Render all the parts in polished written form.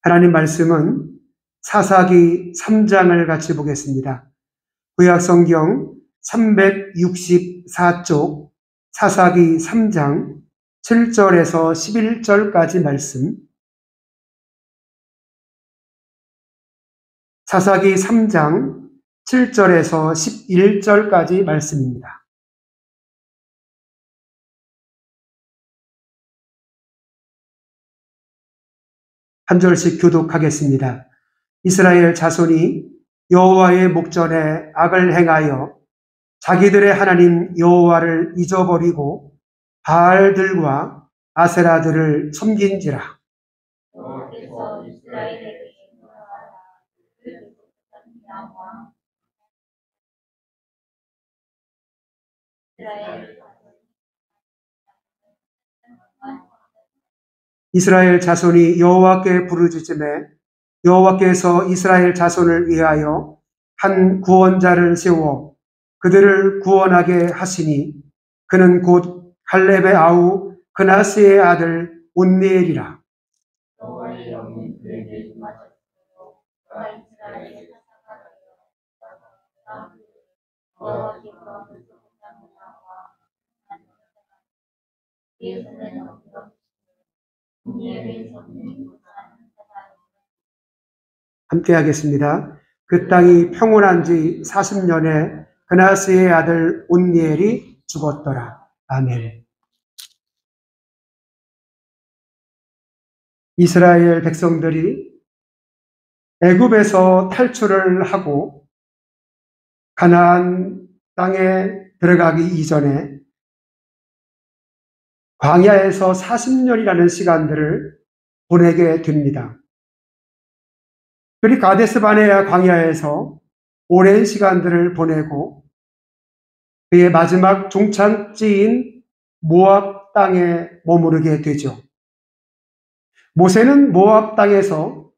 하나님 말씀은 사사기 3장을 같이 보겠습니다. 구약성경 364쪽 사사기 3장 7절에서 11절까지 말씀, 사사기 3장 7절에서 11절까지 말씀입니다. 한 절씩 교독하겠습니다. 이스라엘 자손이 여호와의 목전에 악을 행하여 자기들의 하나님 여호와를 잊어버리고 바알들과 아세라들을 섬긴지라. 여호와께서 이스라엘에게 이스라엘 자손이 여호와께 부르짖음에 여호와께서 이스라엘 자손을 위하여 한 구원자를 세워 그들을 구원하게 하시니 그는 곧 갈렙의 아우 그나스의 아들 온니엘이라. 여호와의 영이 그에게 임하셨으므로 그가 이스라엘의 여호와께서 함께 하겠습니다. 그 땅이 평온한 지 40년에 그나스의 아들 온니엘이 죽었더라. 아멘. 이스라엘 백성들이 애굽에서 탈출을 하고 가나안 땅에 들어가기 이전에 광야에서 40년이라는 시간들을 보내게 됩니다. 그리 가데스 바네아 광야에서 오랜 시간들을 보내고 그의 마지막 종착지인 모압 땅에 머무르게 되죠. 모세는 모압 땅에서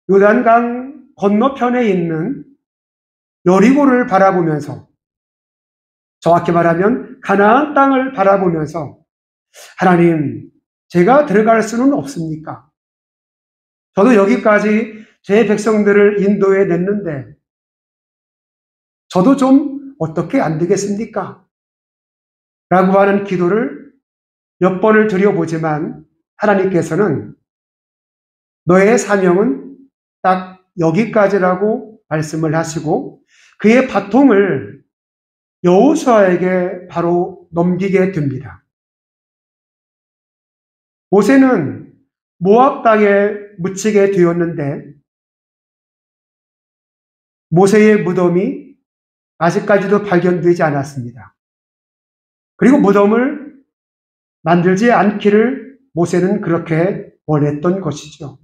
요단강 건너편에 있는 여리고를 바라보면서, 정확히 말하면 가나안 땅을 바라보면서 하나님, 제가 들어갈 수는 없습니까? 저도 여기까지 제 백성들을 인도해 냈는데 저도 좀 어떻게 안 되겠습니까? 라고 하는 기도를 몇 번을 드려보지만 하나님께서는 너의 사명은 딱 여기까지라고 말씀을 하시고 그의 바통을 여호수아에게 바로 넘기게 됩니다. 모세는 모압 땅에 묻히게 되었는데 모세의 무덤이 아직까지도 발견되지 않았습니다. 그리고 무덤을 만들지 않기를 모세는 그렇게 원했던 것이죠.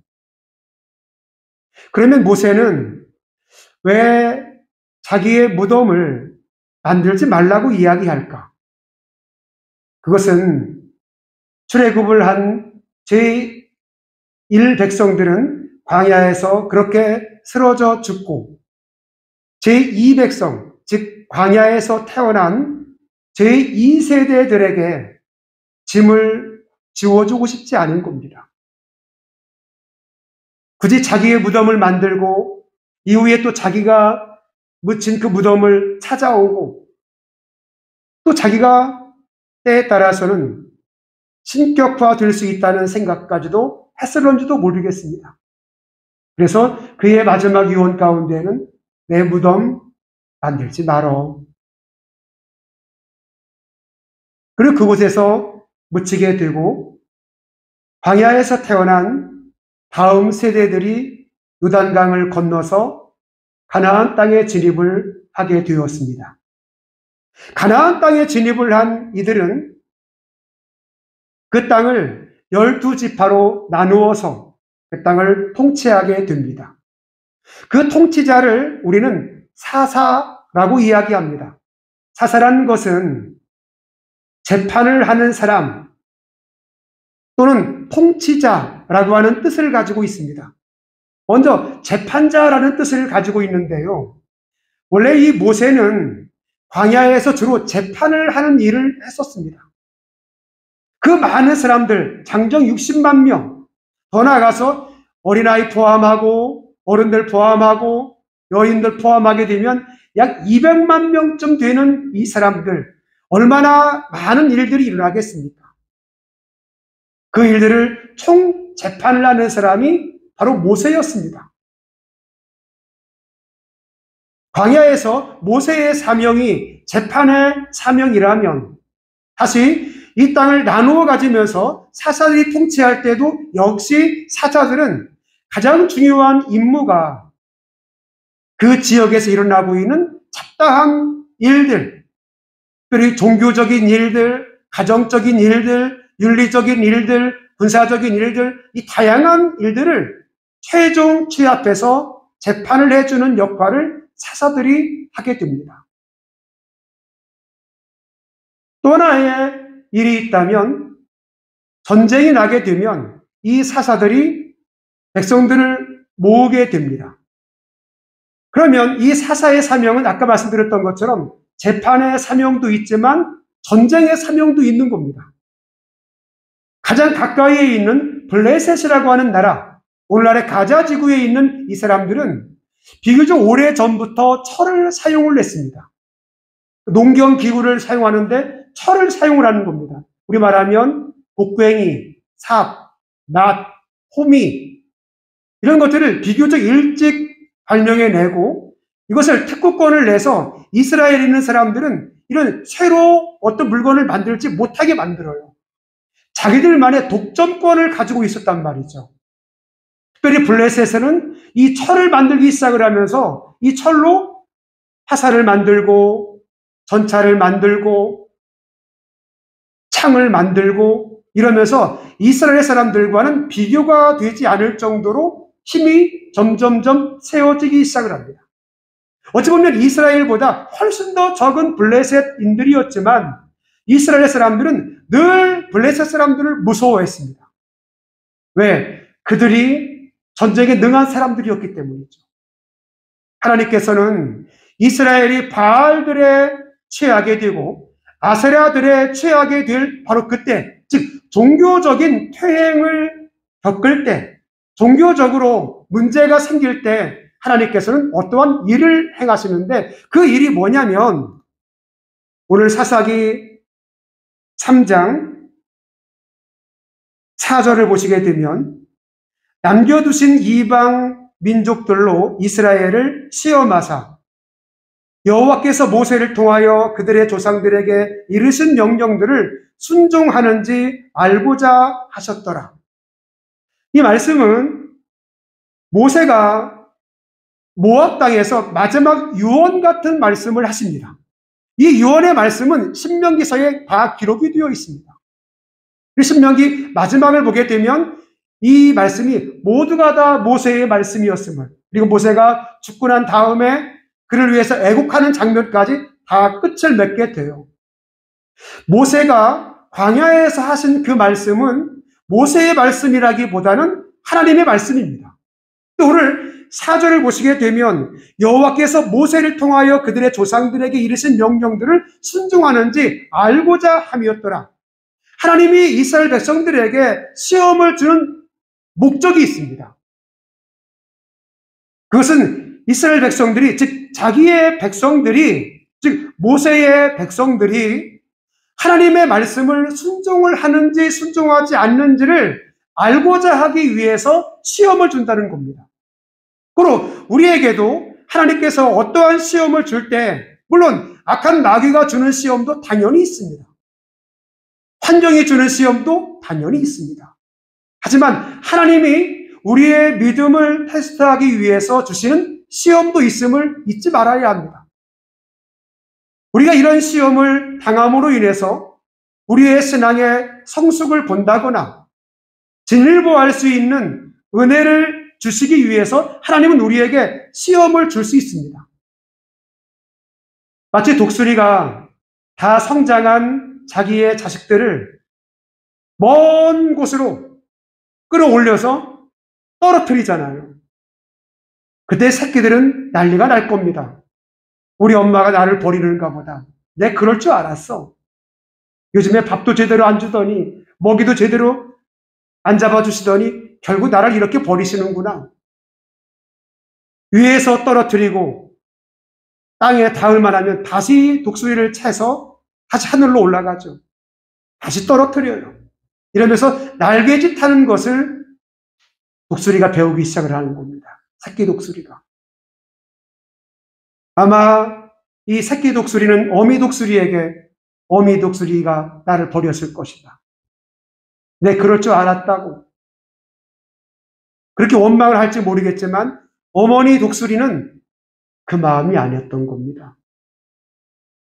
그러면 모세는 왜 자기의 무덤을 만들지 말라고 이야기할까? 그것은 출애굽을 한 제1 백성들은 광야에서 그렇게 쓰러져 죽고 제2 백성, 즉 광야에서 태어난 제2세대들에게 짐을 지워주고 싶지 않은 겁니다. 굳이 자기의 무덤을 만들고 이후에 또 자기가 묻힌 그 무덤을 찾아오고 또 자기가 때에 따라서는 신격화될 수 있다는 생각까지도 했을런지도 모르겠습니다. 그래서 그의 마지막 유언 가운데는 내 무덤 만들지 말어. 그리고 그곳에서 묻히게 되고 광야에서 태어난 다음 세대들이 요단강을 건너서 가나안 땅에 진입을 하게 되었습니다. 가나안 땅에 진입을 한 이들은 그 땅을 12지파로 나누어서 그 땅을 통치하게 됩니다. 그 통치자를 우리는 사사라고 이야기합니다. 사사라는 것은 재판을 하는 사람 또는 통치자라고 하는 뜻을 가지고 있습니다. 먼저 재판자라는 뜻을 가지고 있는데요. 원래 이 모세는 광야에서 주로 재판을 하는 일을 했었습니다. 그 많은 사람들, 장정 60만 명, 더 나아가서 어린아이 포함하고 어른들 포함하고 여인들 포함하게 되면 약 200만 명쯤 되는 이 사람들, 얼마나 많은 일들이 일어나겠습니까? 그 일들을 총 재판을 하는 사람이 바로 모세였습니다. 광야에서 모세의 사명이 재판의 사명이라면 다시 이 땅을 나누어 가지면서 사사들이 통치할 때도 역시 사사들은 가장 중요한 임무가 그 지역에서 일어나고 있는 잡다한 일들, 특별히 종교적인 일들, 가정적인 일들, 윤리적인 일들, 군사적인 일들, 이 다양한 일들을 최종 취합해서 재판을 해주는 역할을 사사들이 하게 됩니다. 또 하나의 일이 있다면 전쟁이 나게 되면 이 사사들이 백성들을 모으게 됩니다. 그러면 이 사사의 사명은 아까 말씀드렸던 것처럼 재판의 사명도 있지만 전쟁의 사명도 있는 겁니다. 가장 가까이에 있는 블레셋이라고 하는 나라, 오늘날의 가자 지구에 있는 이 사람들은 비교적 오래 전부터 철을 사용을 했습니다. 농경 기구를 사용하는데 철을 사용을 하는 겁니다. 우리 말하면 곡괭이, 삽, 낫, 호미 이런 것들을 비교적 일찍 발명해내고 이것을 특구권을 내서 이스라엘에 있는 사람들은 이런 새로 어떤 물건을 만들지 못하게 만들어요. 자기들만의 독점권을 가지고 있었단 말이죠. 특별히 블레셋에서는 이 철을 만들기 시작을 하면서 이 철로 화살을 만들고 전차를 만들고 창을 만들고 이러면서 이스라엘 사람들과는 비교가 되지 않을 정도로 힘이 점점점 세워지기 시작을 합니다. 어찌 보면 이스라엘보다 훨씬 더 적은 블레셋인들이었지만 이스라엘 사람들은 늘 블레셋 사람들을 무서워했습니다. 왜? 그들이 전쟁에 능한 사람들이었기 때문이죠. 하나님께서는 이스라엘이 바알들에 취하게 되고 아세라들에 취하게 될 바로 그때, 즉 종교적인 퇴행을 겪을 때, 종교적으로 문제가 생길 때 하나님께서는 어떠한 일을 행하시는데 그 일이 뭐냐면 오늘 사사기 3장 4절을 보시게 되면 남겨두신 이방 민족들로 이스라엘을 시험하사 여호와께서 모세를 통하여 그들의 조상들에게 이르신 명령들을 순종하는지 알고자 하셨더라. 이 말씀은 모세가 모압 땅에서 마지막 유언 같은 말씀을 하십니다. 이 유언의 말씀은 신명기서에 다 기록이 되어 있습니다. 신명기 마지막을 보게 되면 이 말씀이 모두가 다 모세의 말씀이었음을, 그리고 모세가 죽고 난 다음에 그를 위해서 애국하는 장면까지 다 끝을 맺게 돼요. 모세가 광야에서 하신 그 말씀은 모세의 말씀이라기보다는 하나님의 말씀입니다. 또 오늘 4절을 보시게 되면 여호와께서 모세를 통하여 그들의 조상들에게 이르신 명령들을 순종하는지 알고자 함이었더라. 하나님이 이스라엘 백성들에게 시험을 주는 목적이 있습니다. 그것은 이스라엘 백성들이, 즉 자기의 백성들이, 즉 모세의 백성들이 하나님의 말씀을 순종을 하는지 순종하지 않는지를 알고자 하기 위해서 시험을 준다는 겁니다. 그리고 우리에게도 하나님께서 어떠한 시험을 줄 때, 물론 악한 마귀가 주는 시험도 당연히 있습니다. 환경이 주는 시험도 당연히 있습니다. 하지만 하나님이 우리의 믿음을 테스트하기 위해서 주시는 시험도 있음을 잊지 말아야 합니다. 우리가 이런 시험을 당함으로 인해서 우리의 신앙의 성숙을 본다거나 진일보할 수 있는 은혜를 주시기 위해서 하나님은 우리에게 시험을 줄 수 있습니다. 마치 독수리가 다 성장한 자기의 자식들을 먼 곳으로 끌어올려서 떨어뜨리잖아요. 그때 새끼들은 난리가 날 겁니다. 우리 엄마가 나를 버리는가 보다. 내 그럴 줄 알았어. 요즘에 밥도 제대로 안 주더니 먹이도 제대로 안 잡아주시더니 결국 나를 이렇게 버리시는구나. 위에서 떨어뜨리고 땅에 닿을 만하면 다시 독수리를 채서 다시 하늘로 올라가죠. 다시 떨어뜨려요. 이러면서 날개짓 하는 것을 독수리가 배우기 시작을 하는 겁니다. 새끼 독수리가. 아마 이 새끼 독수리는 어미 독수리에게 어미 독수리가 나를 버렸을 것이다. 내 그럴 줄 알았다고. 그렇게 원망을 할지 모르겠지만 어머니 독수리는 그 마음이 아니었던 겁니다.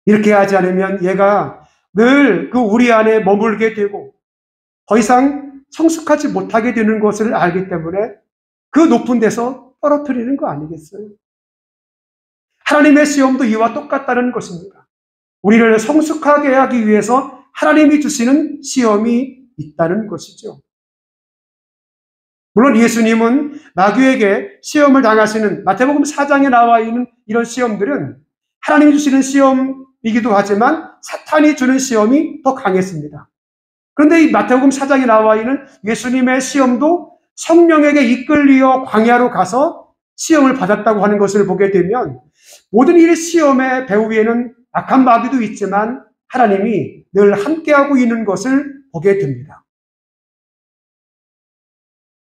이렇게 하지 않으면 얘가 늘 그 우리 안에 머물게 되고 더 이상 성숙하지 못하게 되는 것을 알기 때문에 그 높은 데서 떨어뜨리는 거 아니겠어요? 하나님의 시험도 이와 똑같다는 것입니다. 우리를 성숙하게 하기 위해서 하나님이 주시는 시험이 있다는 것이죠. 물론 예수님은 마귀에게 시험을 당하시는 마태복음 4장에 나와 있는 이런 시험들은 하나님이 주시는 시험이기도 하지만 사탄이 주는 시험이 더 강했습니다. 그런데 이 마태복음 4장에 나와 있는 예수님의 시험도 성령에게 이끌려 광야로 가서 시험을 받았다고 하는 것을 보게 되면 모든 이 시험의 배후에는 악한 마귀도 있지만 하나님이 늘 함께하고 있는 것을 보게 됩니다.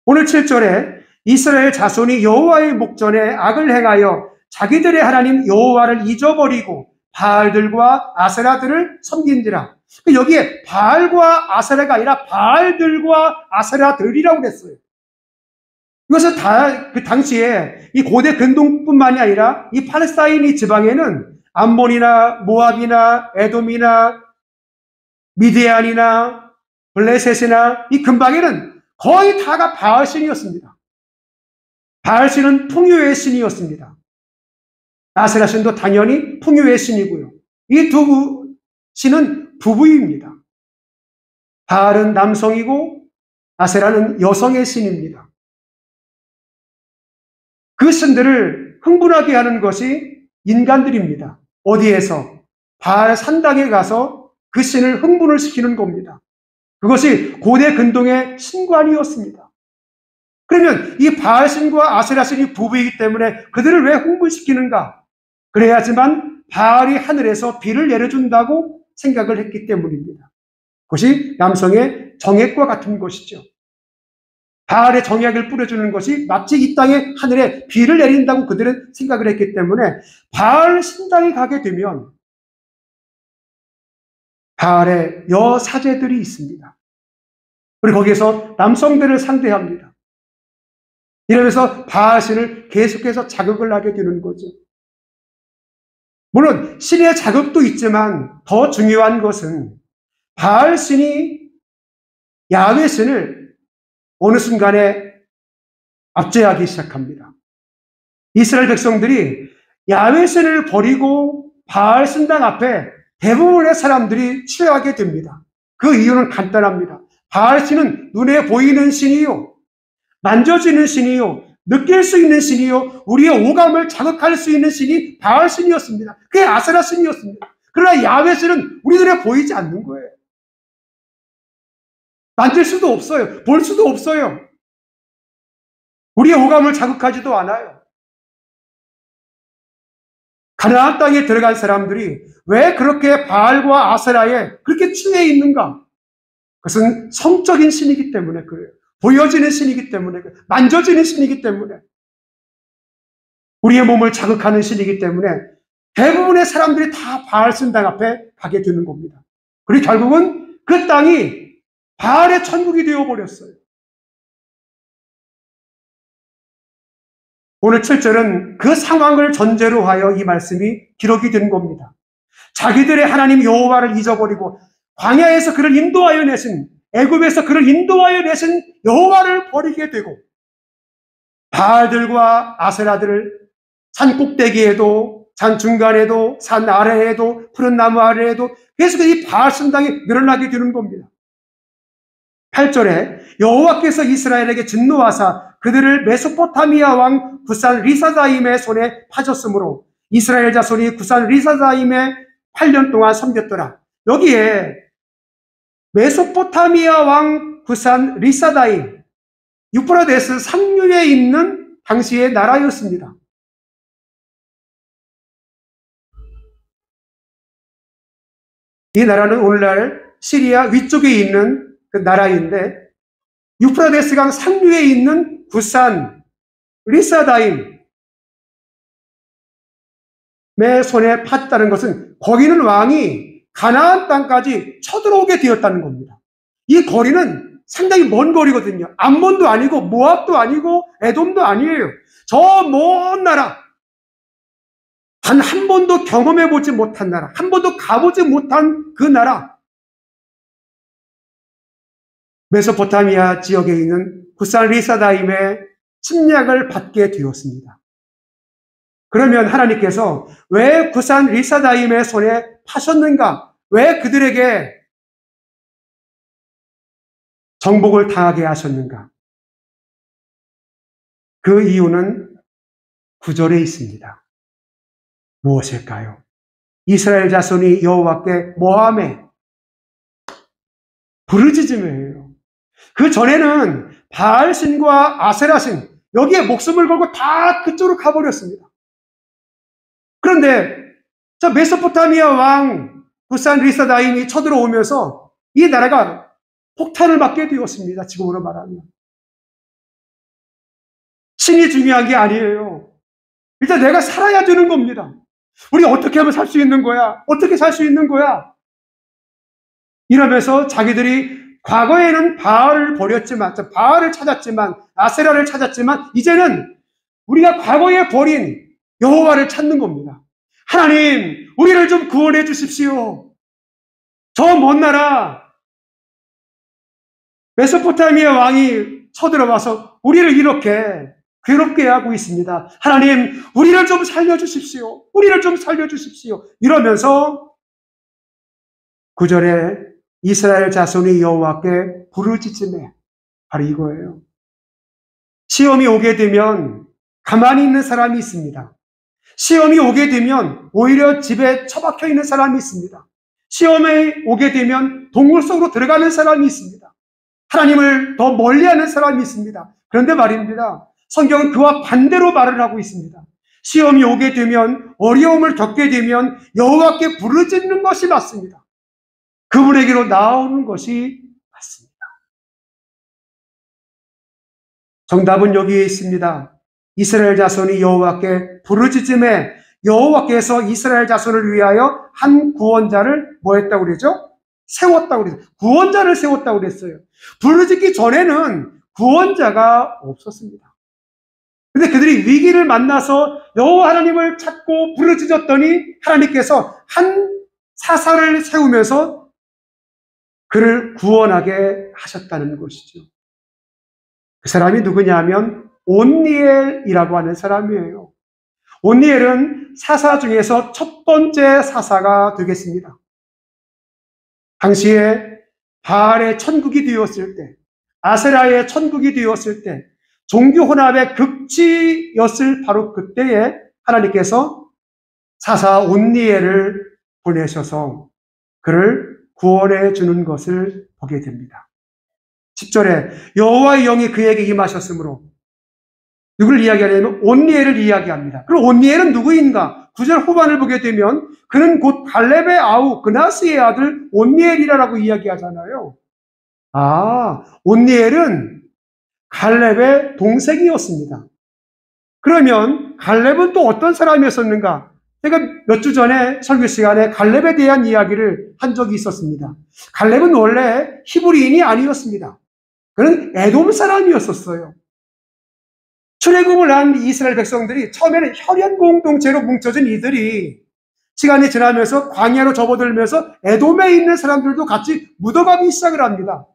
오늘 7절에 이스라엘 자손이 여호와의 목전에 악을 행하여 자기들의 하나님 여호와를 잊어버리고 바알들과 아세라들을 섬긴지라. 여기에 바알과 아세라가 아니라 바알들과 아세라들이라고 했어요. 이것은 그 당시에 이 고대 근동뿐만이 아니라 이 팔레스타인 지방에는 암몬이나 모압이나 에돔이나 미디안이나 블레셋이나 이 근방에는 거의 다가 바알 신이었습니다. 바알 신은 풍요의 신이었습니다. 아세라 신도 당연히 풍요의 신이고요. 이 두 신은 부부입니다. 바알은 남성이고 아세라는 여성의 신입니다. 그 신들을 흥분하게 하는 것이 인간들입니다. 어디에서? 바알 산당에 가서 그 신을 흥분을 시키는 겁니다. 그것이 고대 근동의 신관이었습니다. 그러면 이 바알 신과 아세라 신이 부부이기 때문에 그들을 왜 흥분시키는가? 그래야지만 바알이 하늘에서 비를 내려준다고 생각을 했기 때문입니다. 그것이 남성의 정액과 같은 것이죠. 바알의 정약을 뿌려주는 것이 마치 이 땅에 하늘에 비를 내린다고 그들은 생각을 했기 때문에 바알 신당에 가게 되면 바알의 여사제들이 있습니다. 그리고 거기에서 남성들을 상대합니다. 이러면서 바알 신을 계속해서 자극을 하게 되는 거죠. 물론 신의 자극도 있지만 더 중요한 것은 바알 신이 야훼 신을 어느 순간에 압제하기 시작합니다. 이스라엘 백성들이 야훼 신을 버리고 바알 신당 앞에 대부분의 사람들이 취하게 됩니다. 그 이유는 간단합니다. 바알 신은 눈에 보이는 신이요, 만져지는 신이요, 느낄 수 있는 신이요, 우리의 오감을 자극할 수 있는 신이 바알 신이었습니다. 그게 아세라 신이었습니다. 그러나 야훼 신은 우리 눈에 보이지 않는 거예요. 만질 수도 없어요. 볼 수도 없어요. 우리의 오감을 자극하지도 않아요. 가나안 땅에 들어간 사람들이 왜 그렇게 바알과 아세라에 그렇게 취해 있는가? 그것은 성적인 신이기 때문에 그래요. 보여지는 신이기 때문에 그래요. 만져지는 신이기 때문에. 우리의 몸을 자극하는 신이기 때문에 대부분의 사람들이 다 바알 신당 앞에 가게 되는 겁니다. 그리고 결국은 그 땅이 바알의 천국이 되어버렸어요. 오늘 7절은 그 상황을 전제로 하여 이 말씀이 기록이 된 겁니다. 자기들의 하나님 여호와를 잊어버리고 광야에서 그를 인도하여 내신, 애굽에서 그를 인도하여 내신 여호와를 버리게 되고 바알들과 아세라들을 산 꼭대기에도 산 중간에도 산 아래에도 푸른 나무 아래에도 계속 이 바알 신당이 늘어나게 되는 겁니다. 8절에 여호와께서 이스라엘에게 진노하사 그들을 메소포타미아 왕 구산 리사다임의 손에 파줬으므로 이스라엘 자손이 구산 리사다임에 8년 동안 섬겼더라. 여기에 메소포타미아 왕 구산 리사다임, 유프라데스 상류에 있는 당시의 나라였습니다. 이 나라는 오늘날 시리아 위쪽에 있는 그 나라인데, 유프라데스 강 상류에 있는 구산 리사다임의 손에 팠다는 것은 거기는 왕이 가나안 땅까지 쳐들어오게 되었다는 겁니다. 이 거리는 상당히 먼 거리거든요. 암몬도 아니고 모압도 아니고 에돔도 아니에요. 저 먼 나라, 단 한 번도 경험해보지 못한 나라, 한 번도 가보지 못한 그 나라, 메소포타미아 지역에 있는 구산 리사다임의 침략을 받게 되었습니다. 그러면 하나님께서 왜 구산 리사다임의 손에 파셨는가? 왜 그들에게 정복을 당하게 하셨는가? 그 이유는 9절에 있습니다. 무엇일까요? 이스라엘 자손이 여호와께 모함에 부르짖음이에요. 그 전에는 바알신과 아세라신, 여기에 목숨을 걸고 다 그쪽으로 가버렸습니다. 그런데 저 메소포타미아 왕 구산 리사다임이 쳐들어오면서 이 나라가 폭탄을 맞게 되었습니다. 지금으로 말하면. 신이 중요한 게 아니에요. 일단 내가 살아야 되는 겁니다. 우리 어떻게 하면 살 수 있는 거야? 어떻게 살 수 있는 거야? 이러면서 자기들이 과거에는 바알을 버렸지만, 바알을 찾았지만, 아세라를 찾았지만, 이제는 우리가 과거에 버린 여호와를 찾는 겁니다. 하나님, 우리를 좀 구원해 주십시오. 저 먼 나라 메소포타미아 왕이 쳐들어와서 우리를 이렇게 괴롭게 하고 있습니다. 하나님, 우리를 좀 살려주십시오. 우리를 좀 살려주십시오. 이러면서 9절에 이스라엘 자손이 여호와께 부르짖음에, 바로 이거예요. 시험이 오게 되면 가만히 있는 사람이 있습니다. 시험이 오게 되면 오히려 집에 처박혀 있는 사람이 있습니다. 시험이 오게 되면 동굴 속으로 들어가는 사람이 있습니다. 하나님을 더 멀리하는 사람이 있습니다. 그런데 말입니다. 성경은 그와 반대로 말을 하고 있습니다. 시험이 오게 되면, 어려움을 겪게 되면 여호와께 부르짖는 것이 맞습니다. 그분에게로 나오는 것이 맞습니다. 정답은 여기에 있습니다. 이스라엘 자손이 여호와께 부르짖음에 여호와께서 이스라엘 자손을 위하여 한 구원자를 뭐 했다고 그러죠? 세웠다고 그랬어요. 구원자를 세웠다고 그랬어요. 부르짖기 전에는 구원자가 없었습니다. 근데 그들이 위기를 만나서 여호와 하나님을 찾고 부르짖었더니 하나님께서 한 사사를 세우면서 그를 구원하게 하셨다는 것이죠. 그 사람이 누구냐 하면 온니엘이라고 하는 사람이에요. 온니엘은 사사 중에서 첫 번째 사사가 되겠습니다. 당시에 바알의 천국이 되었을 때, 아세라의 천국이 되었을 때, 종교 혼합의 극치였을 바로 그때에 하나님께서 사사 온니엘을 보내셔서 그를 구원해 주는 것을 보게 됩니다. 10절에 여호와의 영이 그에게 임하셨으므로, 누구를 이야기하냐면 온니엘을 이야기합니다. 그럼 온니엘은 누구인가? 9절 후반을 보게 되면 그는 곧 갈렙의 아우 그나스의 아들 온니엘이라고 이야기하잖아요. 온니엘은 갈렙의 동생이었습니다. 그러면 갈렙은 또 어떤 사람이었었는가? 제가 몇 주 전에 설교 시간에 갈렙에 대한 이야기를 한 적이 있었습니다. 갈렙은 원래 히브리인이 아니었습니다. 그는 에돔 사람이었었어요. 출애굽을 한 이스라엘 백성들이 처음에는 혈연 공동체로 뭉쳐진 이들이 시간이 지나면서 광야로 접어들면서 에돔에 있는 사람들도 같이 묻어가기 시작을 합니다.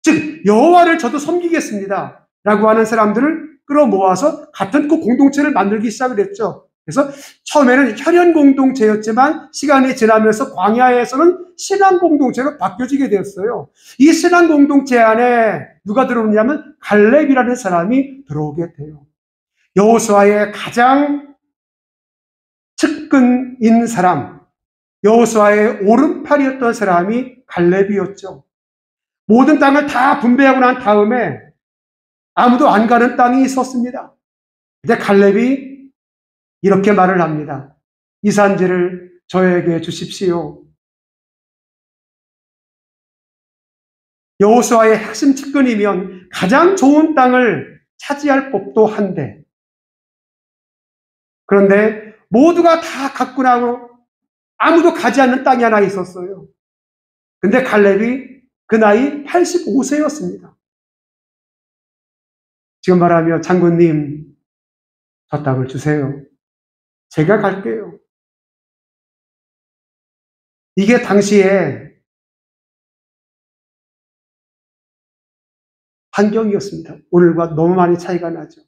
즉 여호와를 저도 섬기겠습니다 라고 하는 사람들을 끌어모아서 같은 그 공동체를 만들기 시작을 했죠. 그래서 처음에는 혈연 공동체였지만 시간이 지나면서 광야에서는 신앙 공동체로 바뀌어지게 되었어요. 이 신앙 공동체 안에 누가 들어오냐면 갈렙이라는 사람이 들어오게 돼요. 여호수아의 가장 측근인 사람, 여호수아의 오른팔이었던 사람이 갈렙이었죠. 모든 땅을 다 분배하고 난 다음에 아무도 안 가는 땅이 있었습니다. 근데 갈렙이 이렇게 말을 합니다. 이 산지를 저에게 주십시오. 여호수아의 핵심 측근이면 가장 좋은 땅을 차지할 법도 한데, 그런데 모두가 다 갖고 나고 아무도 가지 않는 땅이 하나 있었어요. 근데 갈렙이 그 나이 85세였습니다. 지금 말하며 장군님, 저 땅을 주세요. 제가 갈게요. 이게 당시에 환경이었습니다. 오늘과 너무 많이 차이가 나죠.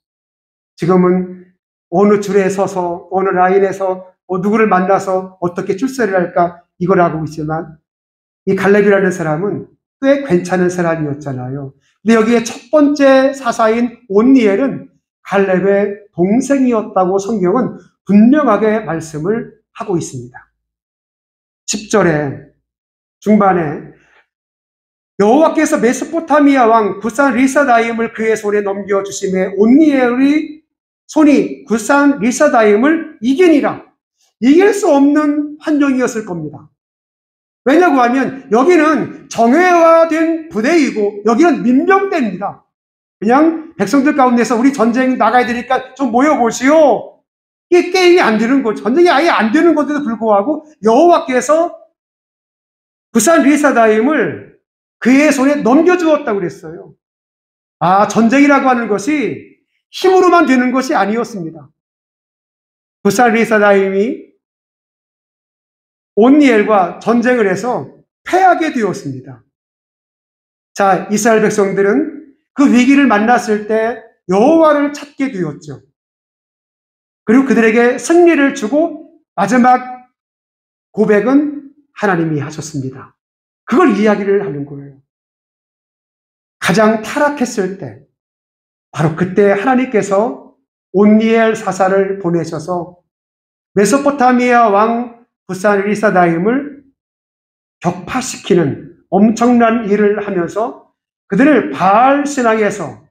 지금은 어느 줄에 서서 어느 라인에서 누구를 만나서 어떻게 출세를 할까 이걸 하고 있지만, 이 갈렙이라는 사람은 꽤 괜찮은 사람이었잖아요. 근데 여기에 첫 번째 사사인 온니엘은 갈렙의 동생이었다고 성경은 분명하게 말씀을 하고 있습니다. 10절에 중반에 여호와께서 메소포타미아 왕 굿산 리사다임을 그의 손에 넘겨주심에 온니엘의 손이 굿산 리사다임을 이기니라. 이길 수 없는 환경이었을 겁니다. 왜냐고 하면 여기는 정예화된 부대이고 여기는 민병대입니다. 그냥 백성들 가운데서 우리 전쟁 나가야 되니까 좀 모여보시오. 이게 게임이 안 되는 거죠. 전쟁이 아예 안 되는 건데도 불구하고 여호와께서 굿산 리사다임을 그의 손에 넘겨주었다고 그랬어요. 전쟁이라고 하는 것이 힘으로만 되는 것이 아니었습니다. 굿산 리사다임이 온니엘과 전쟁을 해서 패하게 되었습니다. 자, 이스라엘 백성들은 그 위기를 만났을 때 여호와를 찾게 되었죠. 그리고 그들에게 승리를 주고 마지막 고백은 하나님이 하셨습니다. 그걸 이야기를 하는 거예요. 가장 타락했을 때 바로 그때 하나님께서 온니엘 사사를 보내셔서 메소포타미아 왕 굿산 리사다임을 격파시키는 엄청난 일을 하면서 그들을 바알 신앙에서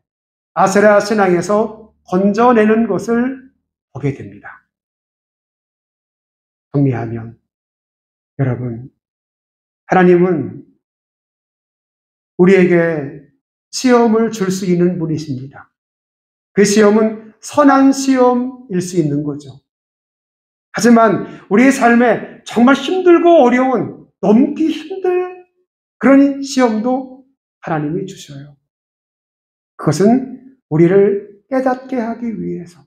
아세라 신앙에서 건져내는 것을 보게 됩니다. 정리하면 여러분, 하나님은 우리에게 시험을 줄 수 있는 분이십니다. 그 시험은 선한 시험일 수 있는 거죠. 하지만 우리의 삶에 정말 힘들고 어려운, 넘기 힘들 그런 시험도 하나님이 주셔요. 그것은 우리를 깨닫게 하기 위해서,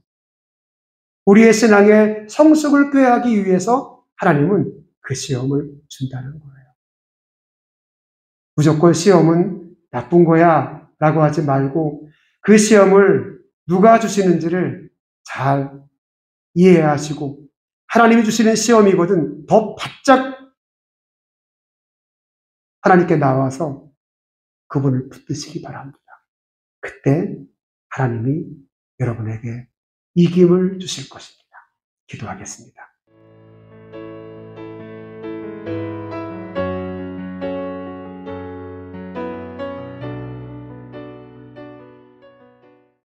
우리의 신앙의 성숙을 꾀하기 위해서 하나님은 그 시험을 준다는 거예요. 무조건 시험은 나쁜 거야 라고 하지 말고 그 시험을 누가 주시는지를 잘 이해하시고, 하나님이 주시는 시험이거든 더 바짝 하나님께 나와서 그분을 붙드시기 바랍니다. 그때 하나님이 여러분에게 이김을 주실 것입니다. 기도하겠습니다.